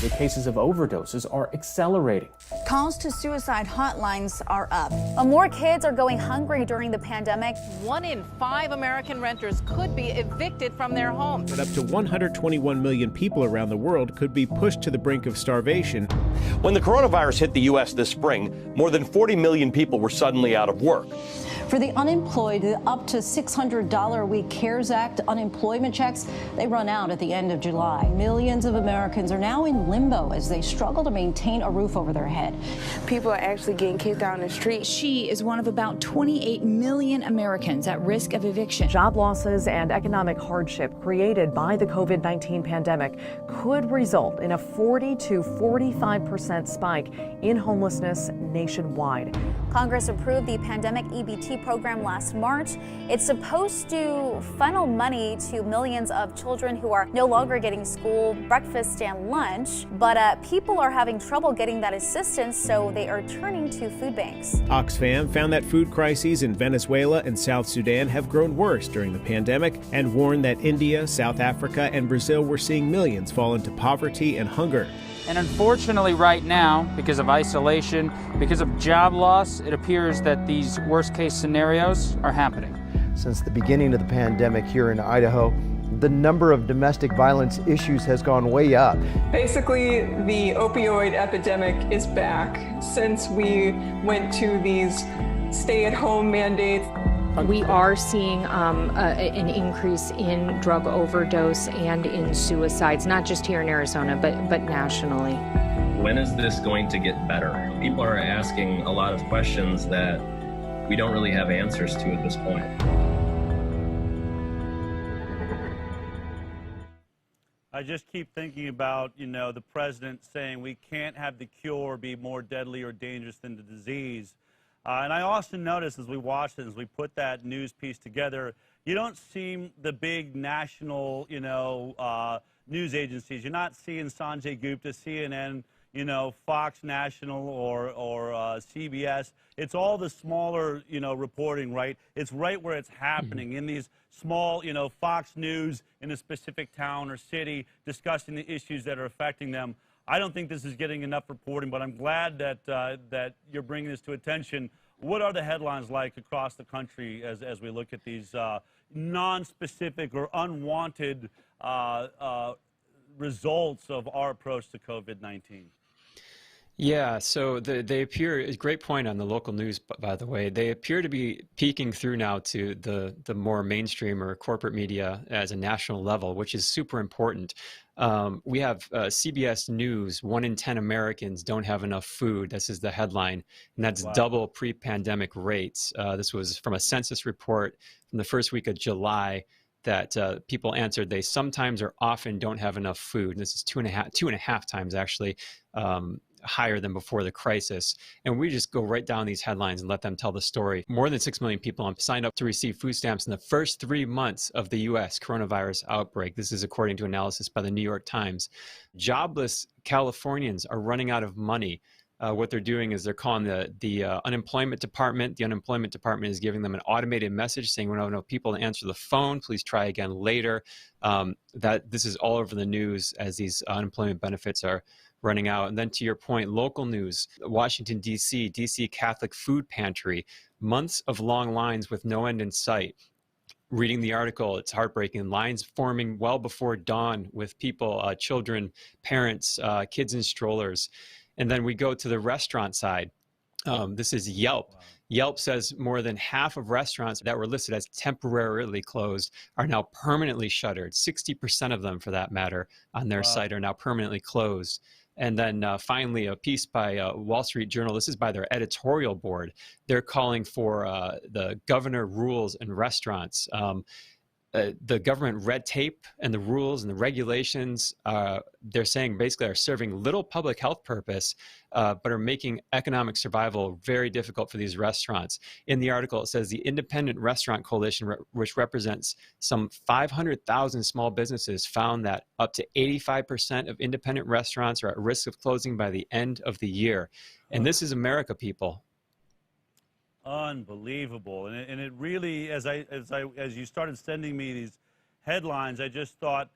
The cases of overdoses are accelerating. Calls to suicide hotlines are up. More kids are going hungry during the pandemic. 1 in 5 American renters could be evicted from their homes. But up to 121 million people around the world could be pushed to the brink of starvation. When the coronavirus hit the U.S. this spring, more than 40 million people were suddenly out of work. For the unemployed, the up to $600 a week CARES Act unemployment checks, they run out at the end of July. Millions of Americans are now in limbo as they struggle to maintain a roof over their head. People are actually getting kicked out in the street. She is one of about 28 million Americans at risk of eviction. Job losses and economic hardship created by the COVID-19 pandemic could result in a 40 to 45% spike in homelessness nationwide. Congress approved the pandemic EBT program last March. It's supposed to funnel money to millions of children who are no longer getting school, breakfast, and lunch. But people are having trouble getting that assistance, so they are turning to food banks. Oxfam found that food crises in Venezuela and South Sudan have grown worse during the pandemic and warned that India, South Africa, and Brazil were seeing millions fall into poverty and hunger. And unfortunately right now, because of isolation, because of job loss, it appears that these worst-case scenarios are happening. Since the beginning of the pandemic here in Idaho, the number of domestic violence issues has gone way up. Basically, the opioid epidemic is back since we went to these stay-at-home mandates. We are seeing an increase in drug overdose and in suicides, not just here in Arizona, but nationally. When is this going to get better? People are asking a lot of questions that we don't really have answers to at this point. I just keep thinking about, the president saying we can't have the cure be more deadly or dangerous than the disease. And I also noticed as we watched it, as we put that news piece together, you don't see the big national, news agencies. You're not seeing Sanjay Gupta, CNN, Fox National or CBS. It's all the smaller, reporting, right? It's right where it's happening in these small, Fox News in a specific town or city discussing the issues that are affecting them. I don't think this is getting enough reporting, but I'm glad that that you're bringing this to attention. What are the headlines like across the country as we look at these non-specific or unwanted results of our approach to COVID-19? Yeah, so they appear, great point on the local news, by the way, they appear to be peeking through now to the more mainstream or corporate media as a national level, which is super important. We have CBS News, 1 in 10 Americans don't have enough food. This is the headline, and that's double pre-pandemic rates. This was from a census report from the first week of July that people answered they sometimes or often don't have enough food. And this is two and a half times actually higher than before the crisis. And we just go right down these headlines and let them tell the story. More than 6 million people signed up to receive food stamps in the first 3 months of the U.S. coronavirus outbreak. This is according to analysis by the New York Times. Jobless Californians are running out of money. What they're doing is they're calling the unemployment department. The unemployment department is giving them an automated message saying we don't have enough people to answer the phone. Please try again later. That this is all over the news as these unemployment benefits are running out. And then to your point, local news, Washington, D.C., D.C. Catholic Food Pantry, months of long lines with no end in sight. Reading the article, it's heartbreaking. Lines forming well before dawn with people, children, parents, kids in strollers. And then we go to the restaurant side. This is Yelp. Wow. Yelp says more than half of restaurants that were listed as temporarily closed are now permanently shuttered. 60% of them, for that matter, on their site are now permanently closed. And then finally, a piece by Wall Street Journal. This is by their editorial board. They're calling for the governor rules in restaurants. The government red tape and the rules and the regulations, they're saying basically are serving little public health purpose, but are making economic survival very difficult for these restaurants. In the article, it says the Independent Restaurant Coalition, which represents some 500,000 small businesses, found that up to 85% of independent restaurants are at risk of closing by the end of the year. And this is America, people. Unbelievable. And it really, as you started sending me these headlines, I just thought,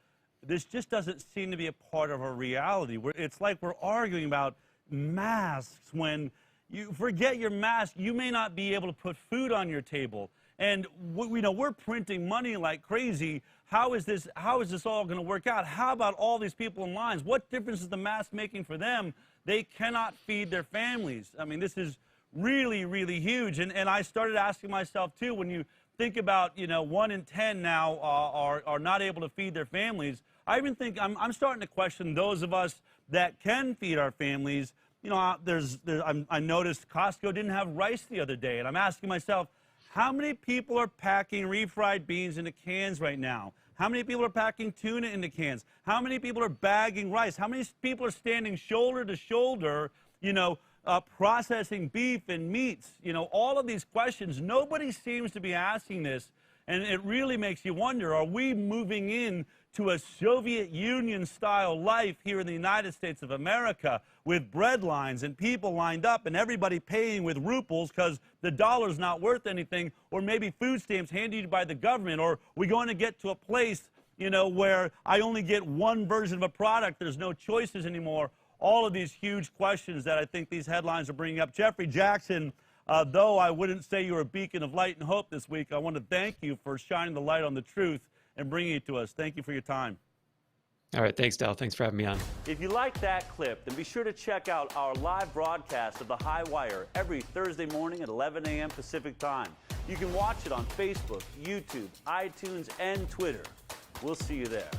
this just doesn't seem to be a part of our reality. It's like we're arguing about masks. When you forget your mask, you may not be able to put food on your table. And we're printing money like crazy. How is this all going to work out? How about all these people in lines? What difference is the mask making for them? They cannot feed their families. I mean, this is really, really huge. And I started asking myself, too, when you think about, 1 in 10 now are not able to feed their families. I even think I'm starting to question those of us that can feed our families. I noticed Costco didn't have rice the other day, and I'm asking myself, how many people are packing refried beans into cans right now? How many people are packing tuna into cans? How many people are bagging rice? How many people are standing shoulder to shoulder, processing beef and meats? All of these questions, nobody seems to be asking this, and it really makes you wonder, are we moving in to a Soviet Union-style life here in the United States of America with bread lines and people lined up and everybody paying with rubles because the dollar's not worth anything, or maybe food stamps handed by the government? Or are we going to get to a place, where I only get one version of a product, there's no choices anymore? All of these huge questions that I think these headlines are bringing up. Jeffrey Jackson, though I wouldn't say you're a beacon of light and hope this week, I want to thank you for shining the light on the truth and bringing it to us. Thank you for your time. All right, thanks, Dal. Thanks for having me on. If you like that clip, then be sure to check out our live broadcast of The High Wire every Thursday morning at 11 a.m. Pacific Time. You can watch it on Facebook, YouTube, iTunes, and Twitter. We'll see you there.